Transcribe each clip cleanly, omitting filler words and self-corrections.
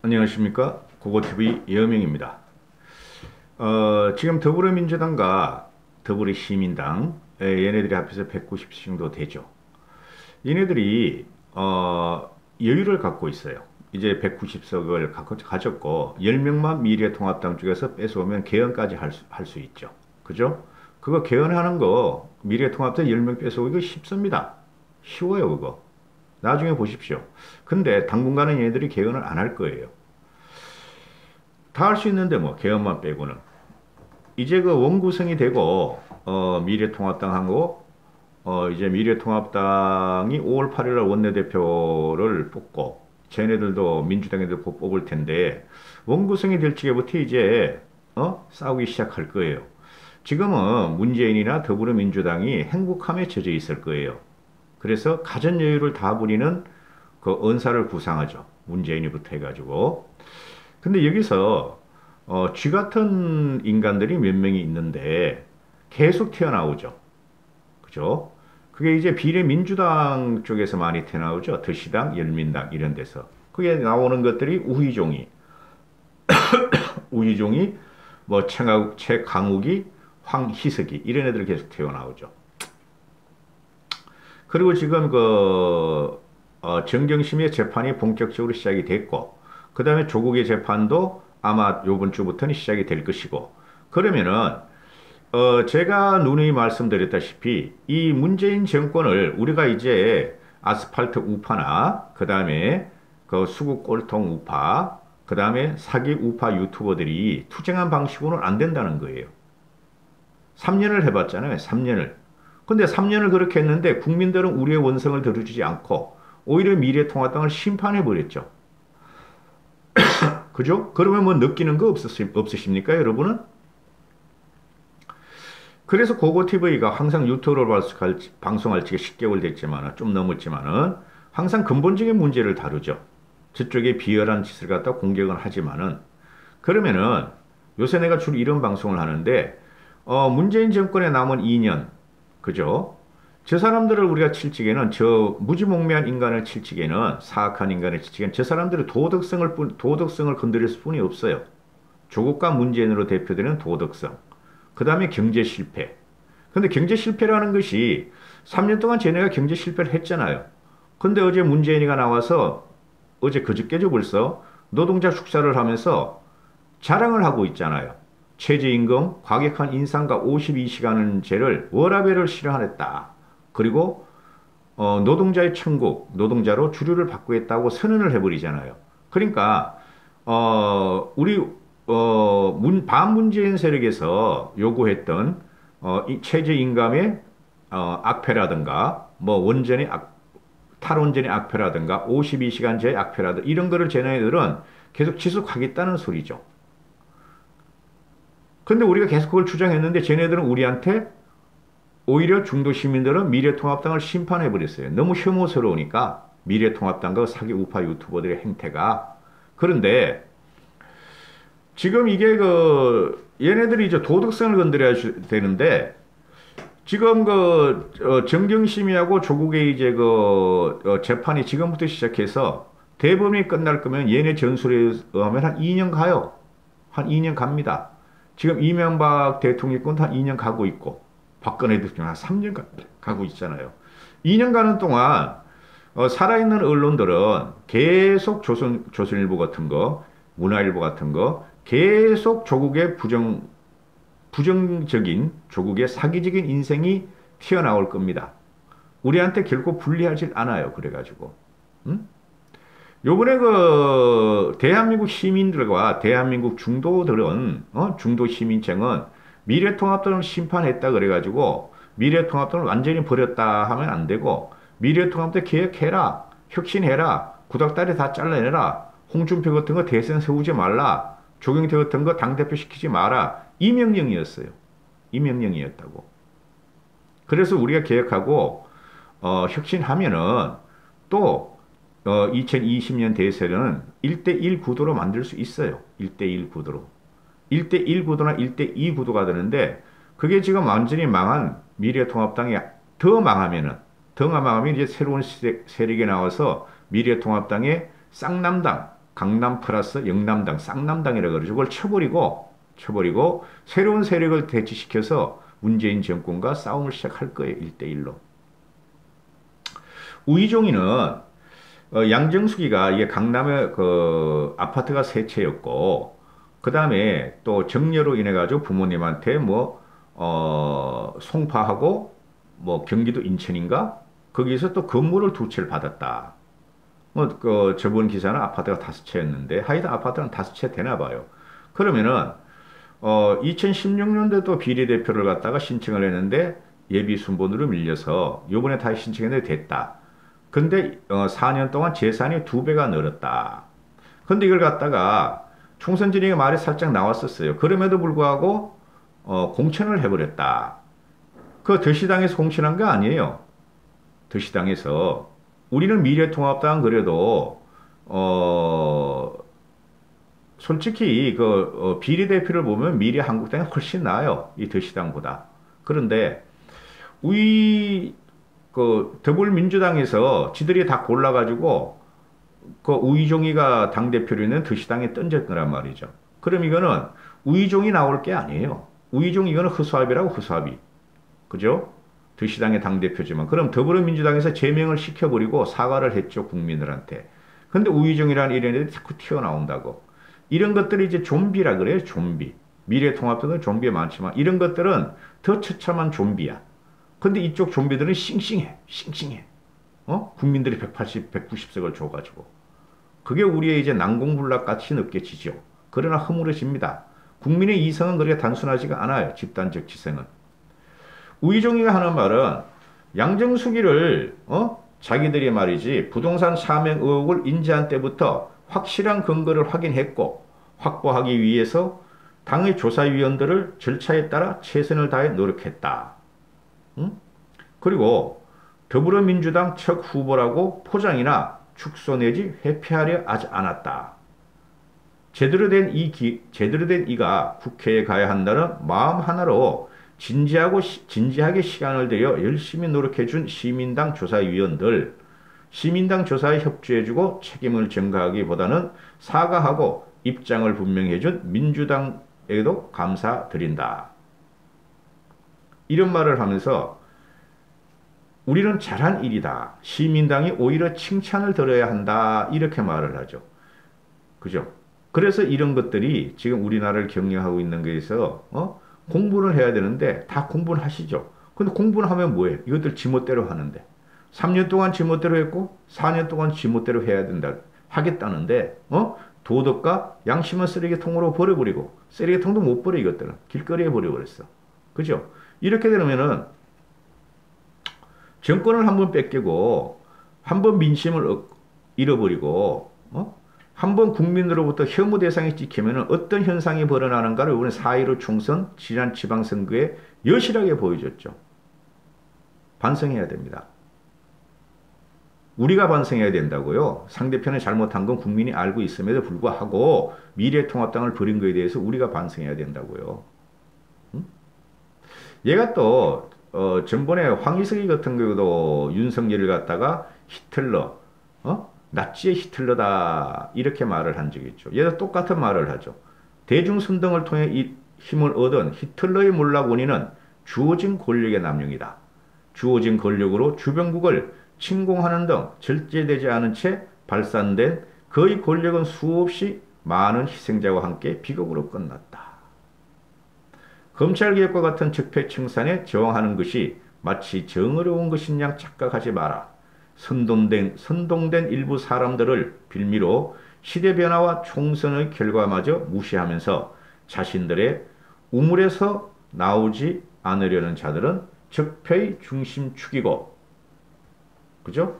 안녕하십니까. 고고TV 여명입니다. 지금 더불어민주당과 더불어시민당 얘네들이 합해서 190석 정도 되죠. 얘네들이 여유를 갖고 있어요. 이제 190석을 가졌고 10명만 미래통합당 쪽에서 뺏어오면 개헌까지 할 수 있죠. 그죠? 그거 개헌하는 거 미래통합당 10명 뺏어오기 쉽습니다. 쉬워요 그거. 나중에 보십시오. 근데 당분간은 얘네들이 개헌을 안 할 거예요. 다 할 수 있는데 뭐 개헌만 빼고는 이제 그 원구성이 되고 미래통합당하고 이제 미래통합당이 5월 8일 날 원내대표를 뽑고 쟤네들도 민주당 애들 뽑을 텐데 원구성이 될 적에부터 이제 싸우기 시작할 거예요. 지금은 문재인이나 더불어민주당이 행복함에 젖어 있을 거예요. 그래서 가전 여유를 다 부리는 그 언사를 구상하죠. 문재인이부터 해가지고. 근데 여기서 쥐 같은 인간들이 몇 명이 있는데 계속 튀어나오죠. 그죠? 그게 이제 비례민주당 쪽에서 많이 튀어나오죠. 더시당, 열민당 이런 데서. 그게 나오는 것들이 우희종이, 뭐 최강욱이, 황희석이 이런 애들 계속 튀어나오죠. 그리고 지금 정경심의 재판이 본격적으로 시작이 됐고 그 다음에 조국의 재판도 아마 요번 주부터는 시작이 될 것이고 그러면은 제가 누누이 말씀드렸다시피 이 문재인 정권을 우리가 이제 아스팔트 우파나 그 다음에 그 수국 꼴통 우파 그 다음에 사기 우파 유튜버들이 투쟁한 방식으로는 안 된다는 거예요. 3년을 해봤잖아요. 3년을. 근데 3년을 그렇게 했는데 국민들은 우리의 원성을 들어주지 않고 오히려 미래통합당을 심판해버렸죠. 그죠? 그러면 뭐 느끼는 거 없으십니까, 여러분은? 그래서 고고TV가 항상 유튜브로 방송할 지가 10개월 됐지만은, 좀 넘었지만은, 항상 근본적인 문제를 다루죠. 저쪽에 비열한 짓을 갖다 공격은 하지만은, 그러면은, 요새 내가 주로 이런 방송을 하는데, 문재인 정권에 남은 2년, 그죠? 저 사람들을 우리가 칠 적에는 저 무지몽매한 인간을 칠 적에는 사악한 인간을 칠 적에는 저 사람들의 도덕성을 건드릴 수뿐이 없어요. 조국과 문재인으로 대표되는 도덕성. 그 다음에 경제 실패. 근데 경제 실패라는 것이 3년 동안 쟤네가 경제 실패를 했잖아요. 근데 어제 문재인이가 나와서 어제 그저께죠 벌써 노동자 축사를 하면서 자랑을 하고 있잖아요. 최저임금 과격한 인상과 52시간제를 워라밸을 실현했다. 그리고 노동자의 천국, 노동자로 주류를 바꾸겠다고 선언을 해버리잖아요. 그러니까 우리 반문재인 세력에서 요구했던 이 최저임금의 악폐라든가 뭐 탈원전의 악폐라든가 52시간제의 악폐라든가 이런 거를 쟤네들은 계속 지속하겠다는 소리죠. 근데 우리가 계속 그걸 주장했는데 쟤네들은 우리한테 오히려 중도 시민들은 미래통합당을 심판해버렸어요. 너무 혐오스러우니까 미래통합당과 사기 우파 유튜버들의 행태가. 그런데 지금 이게 얘네들이 이제 도덕성을 건드려야 되는데 지금 정경심이하고 조국의 이제 재판이 지금부터 시작해서 대법원이 끝날 거면 얘네 전술에 의하면 한 2년 가요. 한 2년 갑니다. 지금 이명박 대통령권도 한 2년 가고 있고 박근혜 대통령 한 3년 가고 있잖아요. 2년 가는 동안 살아있는 언론들은 계속 조선일보 같은 거, 문화일보 같은 거 계속 조국의 부정적인 조국의 사기적인 인생이 튀어나올 겁니다. 우리한테 결코 불리하지 않아요. 그래가지고 요번에 대한민국 시민들과 대한민국 중도들은 중도 시민층은 미래통합당을 심판했다 그래가지고 미래통합당을 완전히 버렸다 하면 안 되고 미래통합당 개혁해라, 혁신해라, 구닥다리 다 잘라내라, 홍준표 같은 거 대선 세우지 말라, 조경태 같은 거 당대표 시키지 마라 이 명령이었어요. 이 명령이었다고. 그래서 우리가 개혁하고 혁신하면은 또 2020년 대선은 1대1 구도로 만들 수 있어요. 1대1 구도로. 1대1 구도나 1대2 구도가 되는데 그게 지금 완전히 망한 미래통합당이 더 망하면 이제 새로운 세력이 나와서 미래통합당의 쌍남당, 강남 플러스 영남당, 쌍남당이라고 그러죠. 그걸 쳐버리고 새로운 세력을 대치시켜서 문재인 정권과 싸움을 시작할 거예요. 1대1로. 우이종이는 양정숙이가 이게 강남에 그 아파트가 세 채였고 그 다음에 또 정려로 인해 가지고 부모님한테 뭐 송파하고 뭐 경기도 인천인가 거기서 또 건물을 두 채를 받았다. 뭐 그 저번 기사는 아파트가 다섯 채였는데 하여튼 아파트는 다섯 채 되나 봐요. 그러면은 2016년도에도 비례대표를 갖다가 신청을 했는데 예비 순번으로 밀려서 요번에 다시 신청했는데 됐다. 근데 4년 동안 재산이 두 배가 늘었다. 근데 이걸 갖다가 총선 진영의 말이 살짝 나왔었어요. 그럼에도 불구하고 공천을 해버렸다. 그 더시당에서 공천한 거 아니에요. 더시당에서 우리는 미래통합당 그래도 솔직히 그 비례대표를 보면 미래한국당이 훨씬 나아요. 이 더시당보다. 그런데 우리 그 더불어민주당에서 지들이 다 골라가지고 그 우이종이가 당대표로 있는 더시당에 던졌 거란 말이죠. 그럼 이거는 우이종이 나올 게 아니에요. 우이종 이거는 허수아비라고 허수아비. 그죠? 더시당의 당대표지만. 그럼 더불어민주당에서 제명을 시켜버리고 사과를 했죠. 국민들한테. 근데 우이종이라는 이런 애들이 자꾸 튀어나온다고. 이런 것들이 이제 좀비라 그래요. 좀비. 미래통합당은 좀비가 많지만 이런 것들은 더 처참한 좀비야. 근데 이쪽 좀비들은 싱싱해. 국민들이 180, 190석을 줘가지고. 그게 우리의 이제 난공불락같이 느껴지죠. 그러나 허물어집니다. 국민의 이성은 그렇게 단순하지가 않아요. 집단적 지성은. 우이종이가 하는 말은 양정숙이를 자기들이 말이지 부동산 사명 의혹을 인지한 때부터 확실한 근거를 확인했고 확보하기 위해서 당의 조사위원들을 절차에 따라 최선을 다해 노력했다. 그리고 더불어민주당 첫 후보라고 포장이나 축소 내지 회피하려 하지 않았다. 제대로 된 이가 국회에 가야 한다는 마음 하나로 진지하게 시간을 들여 열심히 노력해준 시민당 조사위원들, 시민당 조사에 협조해주고 책임을 전가하기보다는 사과하고 입장을 분명히 해준 민주당에도 감사드린다. 이런 말을 하면서 우리는 잘한 일이다. 시민당이 오히려 칭찬을 들어야 한다. 이렇게 말을 하죠. 그죠? 그래서 이런 것들이 지금 우리나라를 경영하고 있는 거에서 공부를 해야 되는데 다 공부는 하시죠. 근데 공부는 하면 뭐예요? 이것들 지멋대로 하는데 3년 동안 지멋대로 했고 4년 동안 지멋대로 해야 된다. 하겠다는데 도덕과 양심은 쓰레기통으로 버려버리고 쓰레기통도 못 버려 이것들은. 길거리에 버려버렸어. 그죠? 이렇게 되면은 정권을 한번 뺏기고 한번 민심을 잃어버리고 한번 국민으로부터 혐오 대상이 찍히면 어떤 현상이 벌어나는가를 이번에 4.15 총선 지난 지방선거에 여실하게 보여줬죠. 반성해야 됩니다. 우리가 반성해야 된다고요. 상대편이 잘못한 건 국민이 알고 있음에도 불구하고 미래통합당을 버린 거에 대해서 우리가 반성해야 된다고요. 얘가 또 전번에 황희석이 같은 경우도 윤석열을 갖다가 히틀러, 나치의 히틀러다 이렇게 말을 한 적이 있죠. 얘도 똑같은 말을 하죠. 대중선동을 통해 힘을 얻은 히틀러의 몰락원인은 주어진 권력의 남용이다. 주어진 권력으로 주변국을 침공하는 등 절제되지 않은 채 발산된 그의 권력은 수없이 많은 희생자와 함께 비극으로 끝났다. 검찰개혁과 같은 적폐청산에 저항하는 것이 마치 정어려운 것인 양 착각하지 마라. 선동된 일부 사람들을 빌미로 시대 변화와 총선의 결과마저 무시하면서 자신들의 우물에서 나오지 않으려는 자들은 적폐의 중심축이고, 그죠?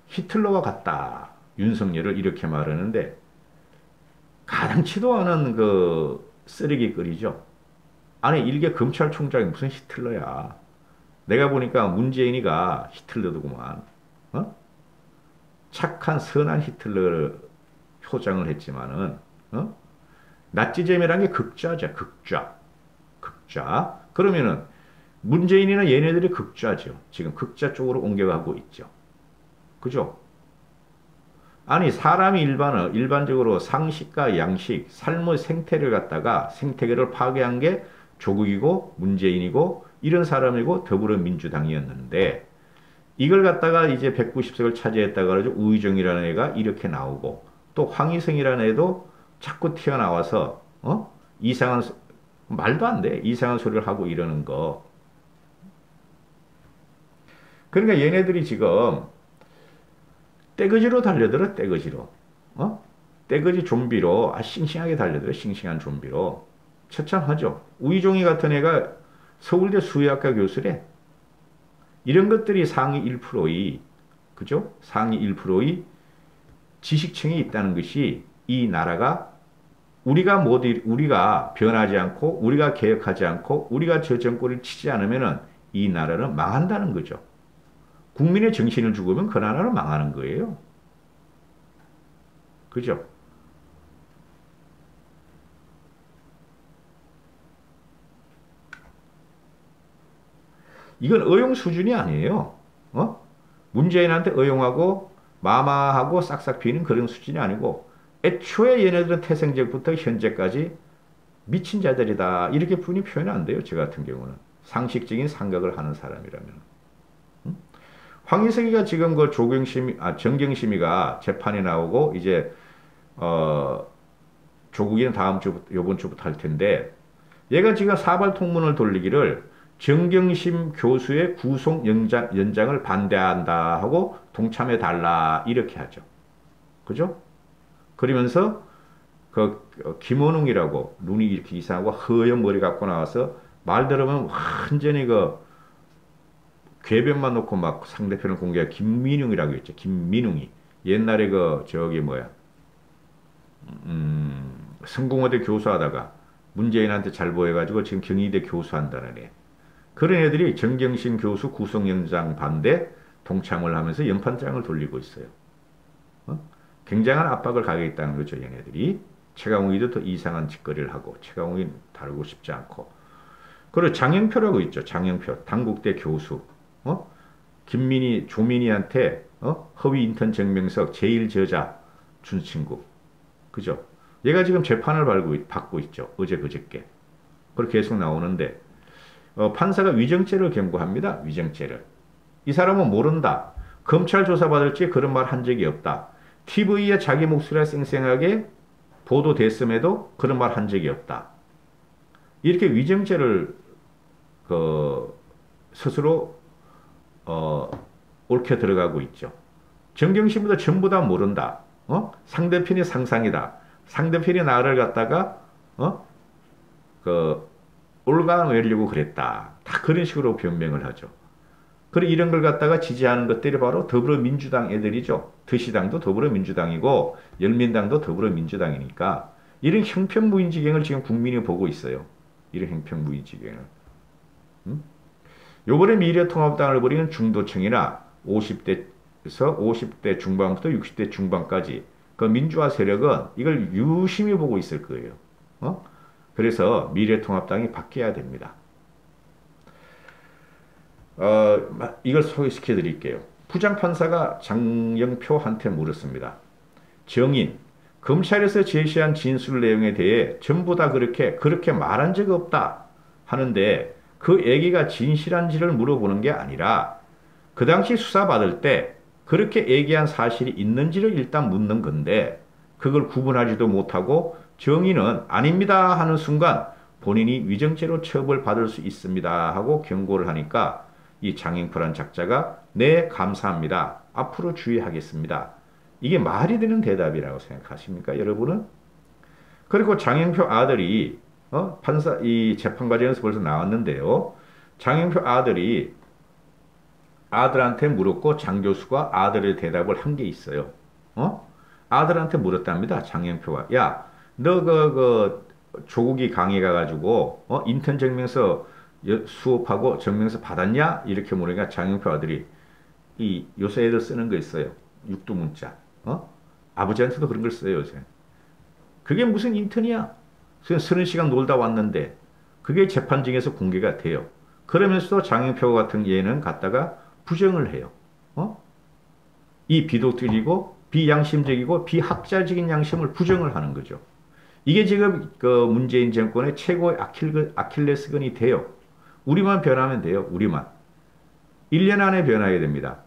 히틀러와 같다. 윤석열을 이렇게 말하는데 가당치도 않은 그 쓰레기거리죠. 아니 일개 검찰총장이 무슨 히틀러야. 내가 보니까 문재인이가 히틀러더구만. 착한 선한 히틀러 표장을 했지만은 나치즘이라는 게 극좌죠. 극좌. 그러면은 문재인이나 얘네들이 극좌죠. 지금 극좌 쪽으로 옮겨가고 있죠. 그죠? 아니 사람이 일반적으로 상식과 양식, 삶의 생태를 갖다가 생태계를 파괴한 게 조국이고 문재인이고 이런 사람이고 더불어민주당이었는데 이걸 갖다가 이제 190석을 차지했다 그래가지고 우의정이라는 애가 이렇게 나오고 또 황희성이라는 애도 자꾸 튀어나와서 이상한 말도 안 돼. 이상한 소리를 하고 이러는 거. 그러니까 얘네들이 지금 떼거지로 달려들어 떼거지로. 떼거지 좀비로 싱싱하게 달려들어 싱싱한 좀비로. 처참하죠. 우의종이 같은 애가 서울대 수의학과 교수래. 이런 것들이 상위 1%의 그죠? 상위 1%의 지식층이 있다는 것이 이 나라가 우리가 변하지 않고 우리가 개혁하지 않고 우리가 저 정권을 치지 않으면은 이 나라는 망한다는 거죠. 국민의 정신을 죽으면 그 나라는 망하는 거예요. 그죠? 이건 의용 수준이 아니에요. 문재인한테 의용하고 마마하고 싹싹 비는 그런 수준이 아니고 애초에 얘네들은 태생적부터 현재까지 미친 자들이다. 이렇게 분이 표현 안 돼요. 저 같은 경우는. 상식적인 생각을 하는 사람이라면. 황희석이가 지금 그 정경심이가 재판에 나오고 이제 조국이는 다음 주부터 요번 주부터 할 텐데 얘가 지금 사발 통문을 돌리기를 정경심 교수의 구속 연장을 반대한다 하고 동참해 달라 이렇게 하죠. 그죠? 그러면서 그 김원웅이라고 눈이 이렇게 이상하고 허연 머리 갖고 나와서 말 들으면 완전히 그 궤변만 놓고 막 상대편을 공개한 김민웅이라고 했죠. 김민웅이 옛날에 그 저기 뭐야 성공회대 교수하다가 문재인한테 잘 보여가지고 지금 경희대 교수한다는 애. 그런 애들이 정경심 교수 구속영장 반대 동참을 하면서 연판장을 돌리고 있어요. 굉장한 압박을 가하겠다는 거죠. 얘네들이. 최강욱이도 더 이상한 짓거리를 하고 최강욱이 다루고 싶지 않고. 그리고 장영표라고 있죠. 장영표 당국대 교수. 조민희한테 허위 인턴 증명서 제일 저자 준 친구. 그죠? 얘가 지금 재판을 받고 있죠. 어제 그저께. 그렇게 계속 나오는데 판사가 위정죄를 경고합니다. 위정죄를. 이 사람은 모른다. 검찰 조사받을 때 그런 말 한 적이 없다. TV에 자기 목소리가 쌩쌩하게 보도됐음에도 그런 말 한 적이 없다. 이렇게 위정죄를 스스로 옳게 들어가고 있죠. 정경심보다 전부 다 모른다. 상대편이 상상이다. 상대편이 나를 갖다가 올가매려고 그랬다. 다 그런 식으로 변명을 하죠. 그리고 이런 걸 갖다가 지지하는 것들이 바로 더불어민주당 애들이죠. 더시당도 더불어민주당이고 열민당도 더불어민주당이니까 이런 형편무인지경을 지금 국민이 보고 있어요. 이런 형편무인지경을. 요번에 미래통합당을 벌이는 중도층이나 50대에서 50대 중반부터 60대 중반까지 그 민주화 세력은 이걸 유심히 보고 있을 거예요. 그래서 미래통합당이 바뀌어야 됩니다. 이걸 소개시켜 드릴게요. 부장판사가 장영표한테 물었습니다. 정인, 검찰에서 제시한 진술 내용에 대해 전부 다 그렇게 말한 적 없다 하는데 그 얘기가 진실한지를 물어보는 게 아니라 그 당시 수사받을 때 그렇게 얘기한 사실이 있는지를 일단 묻는 건데 그걸 구분하지도 못하고 정의는 아닙니다 하는 순간 본인이 위정죄로 처벌받을 수 있습니다 하고 경고를 하니까 이 장영표란 작자가 네 감사합니다. 앞으로 주의하겠습니다. 이게 말이 되는 대답이라고 생각하십니까 여러분은? 그리고 장영표 아들이 이 재판 과정에서 벌써 나왔는데요. 장영표 아들이 아들한테 물었고 장 교수가 아들의 대답을 한 게 있어요. 아들한테 물었답니다. 장영표가. 야, 너 조국이 강의 가가지고 인턴 증명서 수업하고 증명서 받았냐? 이렇게 물으니까 장영표 아들이 요새 애들 쓰는 거 있어요. 육두문자. 아버지한테도 그런 걸 써요, 요새. 그게 무슨 인턴이야? 30시간 놀다 왔는데 그게 재판정에서 공개가 돼요. 그러면서도 장영표 같은 예는 갖다가 부정을 해요. 이 비도덕이고 비양심적이고 비학자적인 양심을 부정을 하는 거죠. 이게 지금 그 문재인 정권의 최고의 아킬레스건이 돼요. 우리만 변하면 돼요. 우리만. 1년 안에 변화해야 됩니다.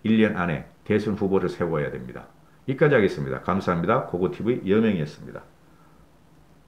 1년 안에 대선 후보를 세워야 됩니다. 여기까지 하겠습니다. 감사합니다. 고고TV 여명이었습니다.